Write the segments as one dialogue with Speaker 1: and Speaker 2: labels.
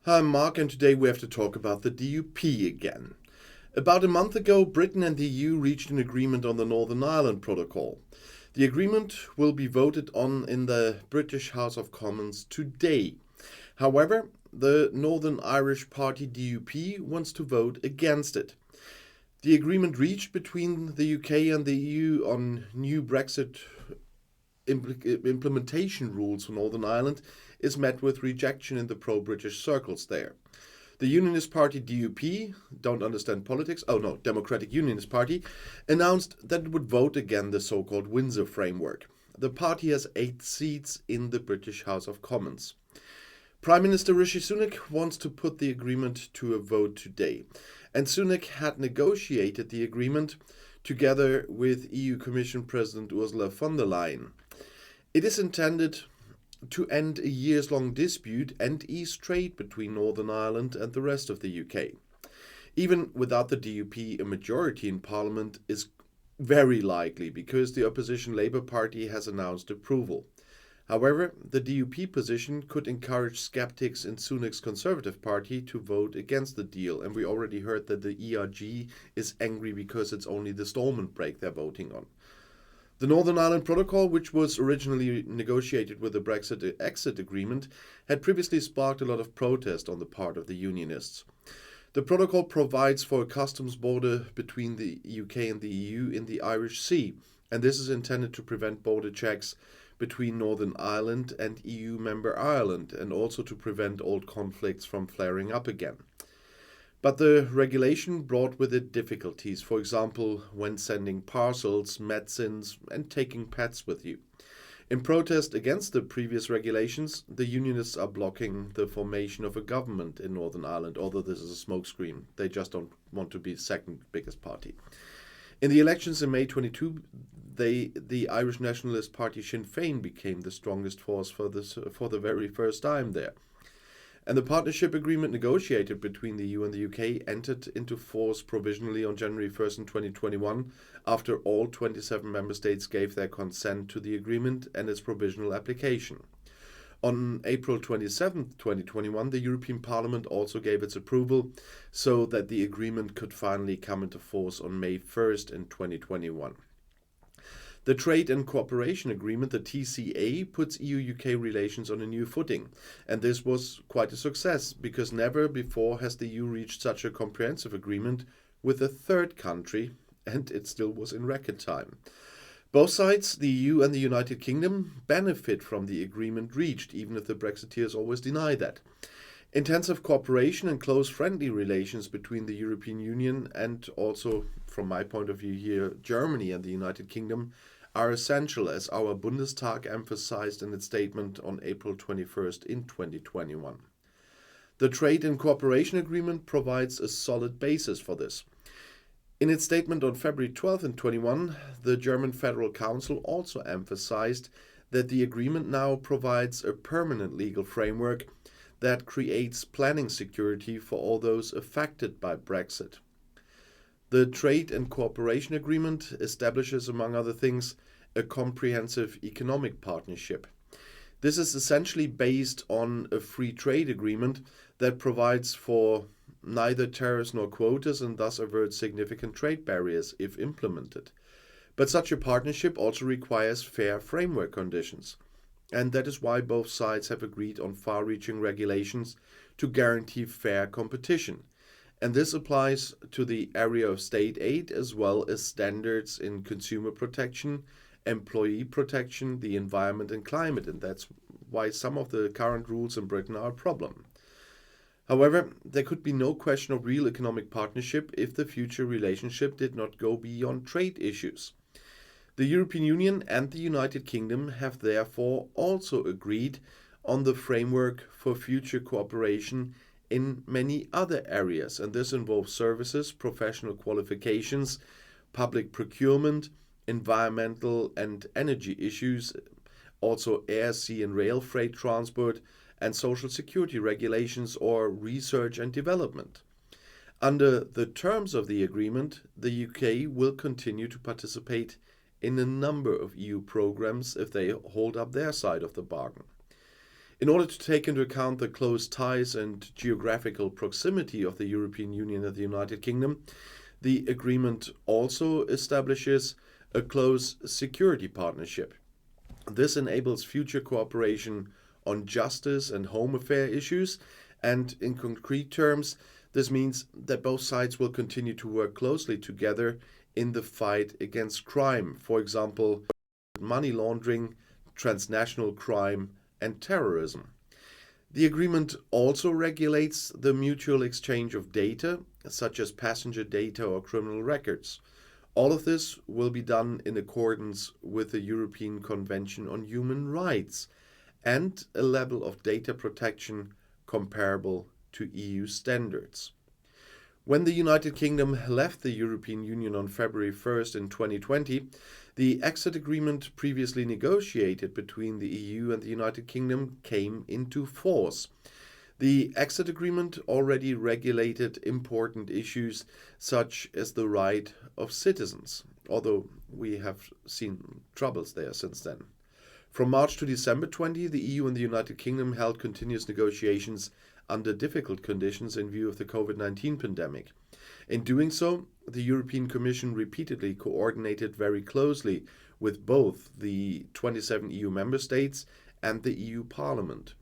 Speaker 1: Hi, I'm Mark, and today we have to talk about the DUP again. About a month ago, Britain and the EU reached an agreement on the Northern Ireland Protocol. The agreement will be voted on in the British House of Commons today. However, the Northern Irish party DUP wants to vote against it. The agreement reached between the UK and the EU on new Brexit implementation rules for Northern Ireland is met with rejection in the pro-British circles there. The Unionist Party DUP, don't understand politics, Democratic Unionist Party, announced that it would vote against the so-called Windsor framework. The party has 8 seats in the British House of Commons. Prime Minister Rishi Sunak wants to put the agreement to a vote today, and Sunak had negotiated the agreement together with EU Commission President Ursula von der Leyen. It is intended to end a years-long dispute and ease trade between Northern Ireland and the rest of the UK. Even without the DUP, a majority in Parliament is very likely because the opposition Labour Party has announced approval. However, the DUP position could encourage skeptics in Sunak's Conservative Party to vote against the deal, and we already heard that the ERG is angry because it's only the Stormont break they're voting on. The Northern Ireland Protocol, which was originally negotiated with the Brexit exit agreement, had previously sparked a lot of protest on the part of the Unionists. The protocol provides for a customs border between the UK and the EU in the Irish Sea, and this is intended to prevent border checks between Northern Ireland and EU member Ireland, and also to prevent old conflicts from flaring up again. But the regulation brought with it difficulties, for example, when sending parcels, medicines, and taking pets with you. In protest against the previous regulations, the Unionists are blocking the formation of a government in Northern Ireland, although this is a smokescreen. They just don't want to be the second biggest party. In the elections in May 22, the Irish Nationalist Party Sinn Féin became the strongest force for the very first time there. And the partnership agreement negotiated between the EU and the UK entered into force provisionally on January 1st in 2021, after all 27 member states gave their consent to the agreement and its provisional application. On April 27th, 2021, the European Parliament also gave its approval so that the agreement could finally come into force on May 1st in 2021. The Trade and Cooperation Agreement, the TCA, puts EU-UK relations on a new footing, and this was quite a success because never before has the EU reached such a comprehensive agreement with a third country, and it still was in record time. Both sides, the EU and the United Kingdom, benefit from the agreement reached, even if the Brexiteers always deny that. Intensive cooperation and close friendly relations between the European Union and also, from my point of view here, Germany and the United Kingdom are essential, as our Bundestag emphasized in its statement on April 21st in 2021. The Trade and Cooperation Agreement provides a solid basis for this. In its statement on February 12th and 21, the German Federal Council also emphasized that the agreement now provides a permanent legal framework that creates planning security for all those affected by Brexit. The Trade and Cooperation Agreement establishes, among other things, a comprehensive economic partnership. This is essentially based on a free trade agreement that provides for neither tariffs nor quotas and thus averts significant trade barriers if implemented. But such a partnership also requires fair framework conditions, and that is why both sides have agreed on far-reaching regulations to guarantee fair competition. And this applies to the area of state aid as well as standards in consumer protection, employee protection, the environment and climate, and that's why some of the current rules in Britain are a problem. However, there could be no question of real economic partnership if the future relationship did not go beyond trade issues. The European Union and the United Kingdom have therefore also agreed on the framework for future cooperation in many other areas, and this involves services, professional qualifications, public procurement, environmental and energy issues, also air, sea and rail freight transport, and social security regulations or research and development. Under the terms of the agreement, the UK will continue to participate in a number of EU programs if they hold up their side of the bargain. In order to take into account the close ties and geographical proximity of the European Union and the United Kingdom, the agreement also establishes a close security partnership. This enables future cooperation on justice and home affair issues, and in concrete terms, this means that both sides will continue to work closely together in the fight against crime, for example, money laundering, transnational crime, and terrorism. The agreement also regulates the mutual exchange of data, such as passenger data or criminal records. All of this will be done in accordance with the European Convention on Human Rights and a level of data protection comparable to EU standards. When the United Kingdom left the European Union on February 1st in 2020, the exit agreement previously negotiated between the EU and the United Kingdom came into force. The exit agreement already regulated important issues such as the right of citizens, although we have seen troubles there since then. From March to December 20, the EU and the United Kingdom held continuous negotiations under difficult conditions in view of the COVID-19 pandemic. In doing so, the European Commission repeatedly coordinated very closely with both the 27 EU member states and the EU Parliament.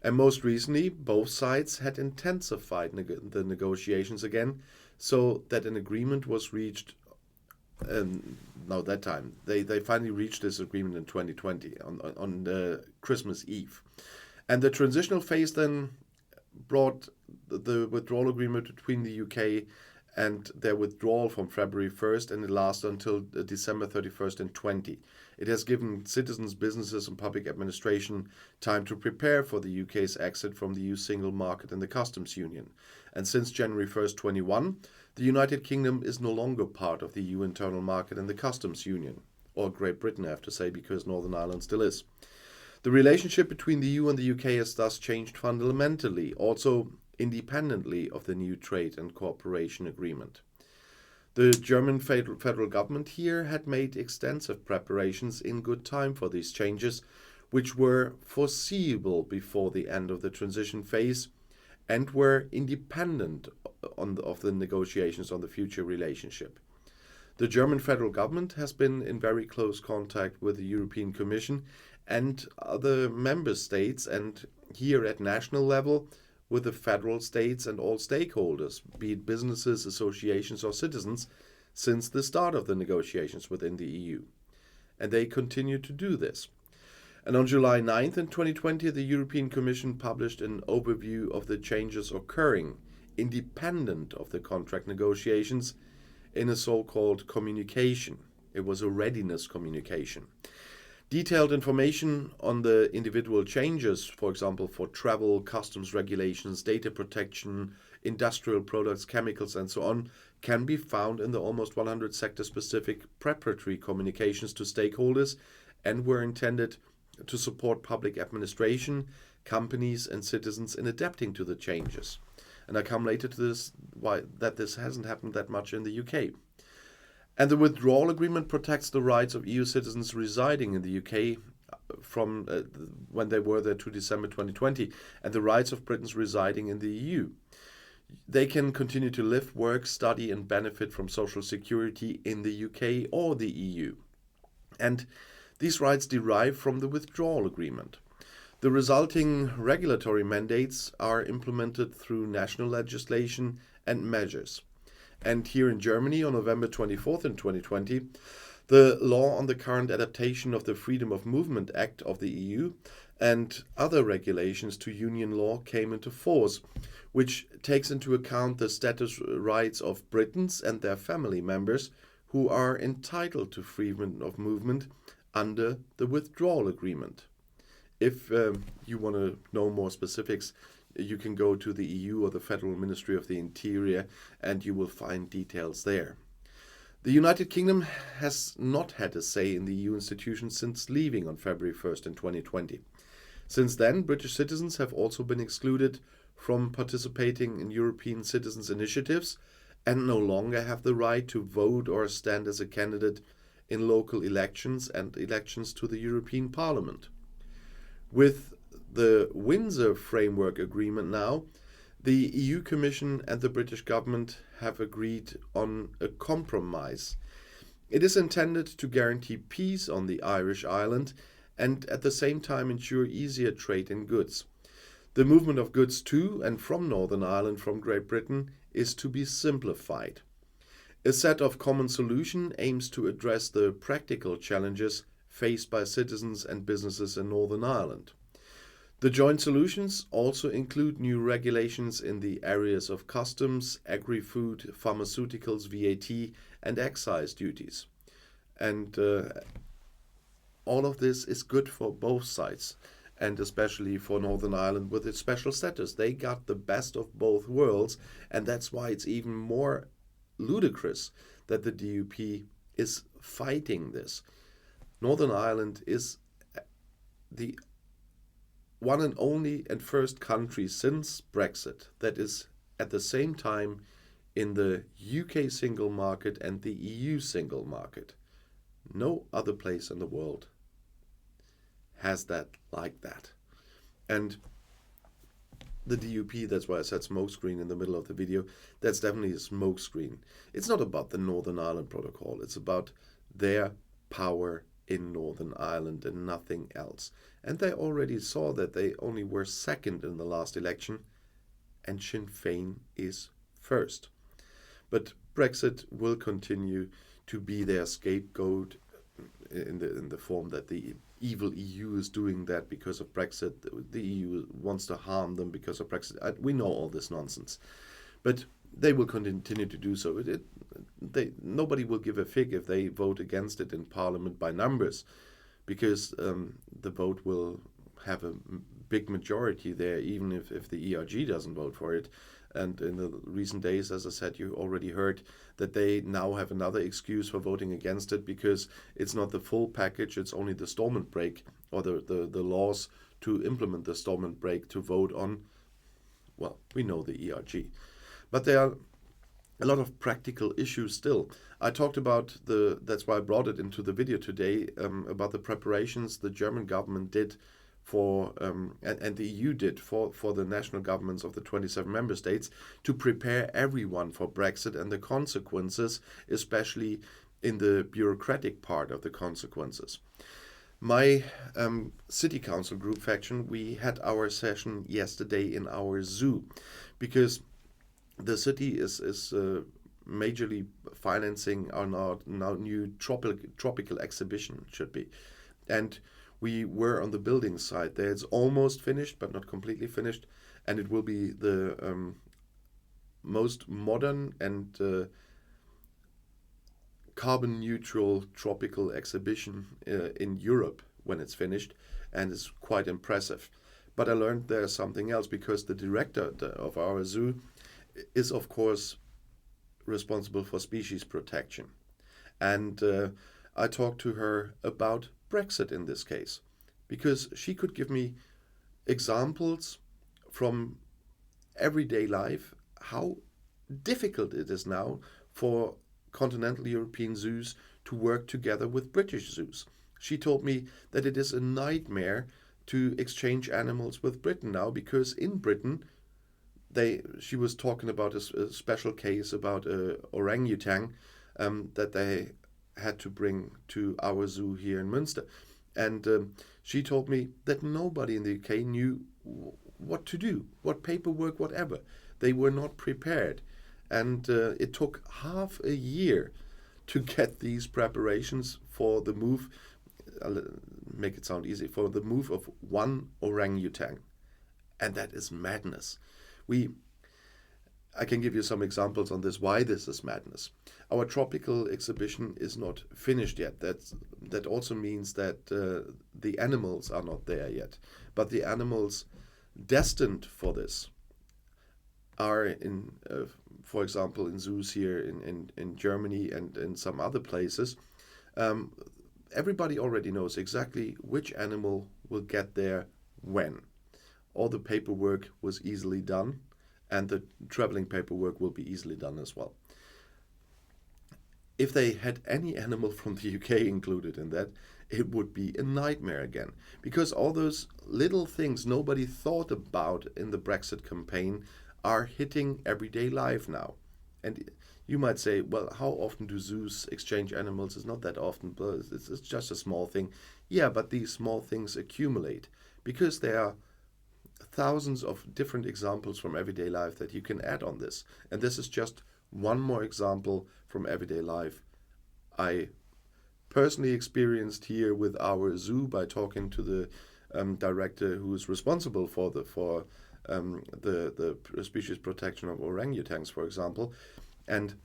Speaker 1: And most recently, both sides had intensified the negotiations again, so that an agreement was reached. They finally reached this agreement in 2020 on Christmas Eve. And the transitional phase then brought the withdrawal agreement between the UK and their withdrawal from February 1st, and it lasted until December 31st in 20. It has given citizens, businesses and public administration time to prepare for the UK's exit from the EU single market and the customs union. And since January 1st, 21, the United Kingdom is no longer part of the EU internal market and the customs union, or Great Britain I have to say, because Northern Ireland still is. The relationship between the EU and the UK has thus changed fundamentally, also independently of the new trade and cooperation agreement. The German federal government here had made extensive preparations in good time for these changes, which were foreseeable before the end of the transition phase and were independent of the negotiations on the future relationship. The German federal government has been in very close contact with the European Commission and other member states, and here at national level with the federal states and all stakeholders, be it businesses, associations or citizens, since the start of the negotiations within the EU. And they continue to do this. And on July 9th in 2020, the European Commission published an overview of the changes occurring independent of the contract negotiations in a so-called communication. It was a readiness communication. Detailed information on the individual changes, for example, for travel, customs regulations, data protection, industrial products, chemicals, and so on, can be found in the almost 100 sector-specific preparatory communications to stakeholders and were intended to support public administration, companies, and citizens in adapting to the changes. And I come later to this, why that this hasn't happened that much in the UK. And the withdrawal agreement protects the rights of EU citizens residing in the UK from when they were there to December 2020, and the rights of Britons residing in the EU. They can continue to live, work, study and benefit from social security in the UK or the EU. And these rights derive from the withdrawal agreement. The resulting regulatory mandates are implemented through national legislation and measures. And here in Germany, on November 24th in 2020, the law on the current adaptation of the Freedom of Movement Act of the EU and other regulations to union law came into force, which takes into account the status rights of Britons and their family members who are entitled to freedom of movement under the withdrawal agreement. If you want to know more specifics, you can go to the EU or the Federal Ministry of the Interior and you will find details there. The United Kingdom has not had a say in the EU institutions since leaving on February 1st in 2020. Since then, British citizens have also been excluded from participating in European citizens' initiatives and no longer have the right to vote or stand as a candidate in local elections and elections to the European Parliament. With the Windsor Framework Agreement now, the EU Commission and the British government have agreed on a compromise. It is intended to guarantee peace on the Irish island and at the same time ensure easier trade in goods. The movement of goods to and from Northern Ireland from Great Britain is to be simplified. A set of common solutions aims to address the practical challenges faced by citizens and businesses in Northern Ireland. The joint solutions also include new regulations in the areas of customs, agri-food, pharmaceuticals, VAT and excise duties. And all of this is good for both sides, and especially for Northern Ireland with its special status. They got the best of both worlds, and that's why it's even more ludicrous that the DUP is fighting this. Northern Ireland is the one and only and first country since Brexit that is at the same time in the UK single market and the EU single market. No other place in the world has that like that. And the DUP, that's why I said smokescreen in the middle of the video, that's definitely a smokescreen. It's not about the Northern Ireland Protocol, it's about their power in Northern Ireland and nothing else. And they already saw that they only were second in the last election, and Sinn Féin is first. But Brexit will continue to be their scapegoat in the form that the evil EU is doing that because of Brexit. The EU wants to harm them because of Brexit. We know all this nonsense. But they will continue to do so. Nobody will give a fig if they vote against it in Parliament by numbers, because the vote will have a big majority there, even if the ERG doesn't vote for it. And in the recent days, as I said, you already heard that they now have another excuse for voting against it, because it's not the full package, it's only the Stormont break, or the laws to implement the Stormont break to vote on. Well, we know the ERG. But there are a lot of practical issues still. I talked about that's why I brought it into the video today, about the preparations the German government did for, and the EU did for the national governments of the 27 member states to prepare everyone for Brexit and the consequences, especially in the bureaucratic part of the consequences. My city council group faction, we had our session yesterday in our zoo, because the city is majorly financing our now new tropical exhibition, should be. And we were on the building side there. It's almost finished, but not completely finished. And it will be the most modern and carbon neutral tropical exhibition in Europe when it's finished. And it's quite impressive. But I learned there's something else, because the director of our zoo is, of course, responsible for species protection. And I talked to her about Brexit in this case, because she could give me examples from everyday life how difficult it is now for continental European zoos to work together with British zoos. She told me that it is a nightmare to exchange animals with Britain now, because in Britain, she was talking about a special case about a orangutan that they had to bring to our zoo here in Münster. And she told me that nobody in the UK knew what to do, what paperwork, whatever. They were not prepared. And it took half a year to get these preparations for the move, make it sound easy, for the move of one orangutan. And that is madness. I can give you some examples on this, why this is madness. Our tropical exhibition is not finished yet. That also means that the animals are not there yet. But the animals destined for this are in, for example, in zoos here in Germany and in some other places. Everybody already knows exactly which animal will get there when. All the paperwork was easily done, and the traveling paperwork will be easily done as well. If they had any animal from the UK included in that, it would be a nightmare again. Because all those little things nobody thought about in the Brexit campaign are hitting everyday life now. And you might say, well, how often do zoos exchange animals? It's not that often, but it's just a small thing. Yeah, but these small things accumulate because there are thousands of different examples from everyday life that you can add on this. And this is just one more example from everyday life I personally experienced here with our zoo by talking to the director who is responsible for the species protection of orangutans, for example. And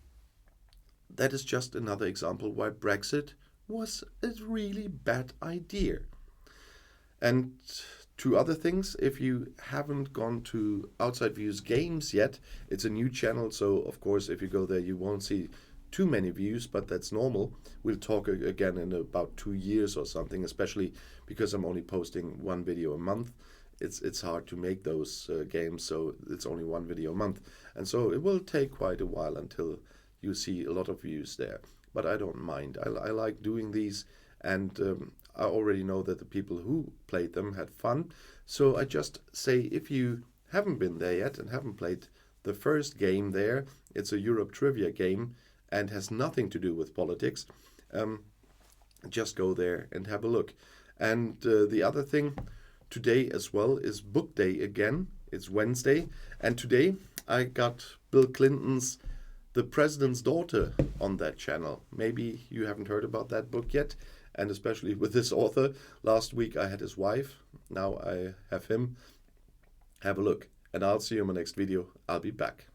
Speaker 1: that is just another example why Brexit was a really bad idea. And two other things, if you haven't gone to Outside Views Games yet, it's a new channel, so of course if you go there you won't see too many views, but that's normal. We'll talk again in about 2 years or something, especially because I'm only posting one video a month. It's hard to make those games, so it's only one video a month. And so it will take quite a while until you see a lot of views there. But I don't mind. I like doing these, and I already know that the people who played them had fun. So I just say, if you haven't been there yet and haven't played the first game there, it's a Europe trivia game and has nothing to do with politics, just go there and have a look. And the other thing, today as well is book day again. It's Wednesday, and today I got Bill Clinton's The President's Daughter on that channel. Maybe you haven't heard about that book yet, and especially with this author. Last week I had his wife, now I have him. Have a look, and I'll see you in my next video. I'll be back.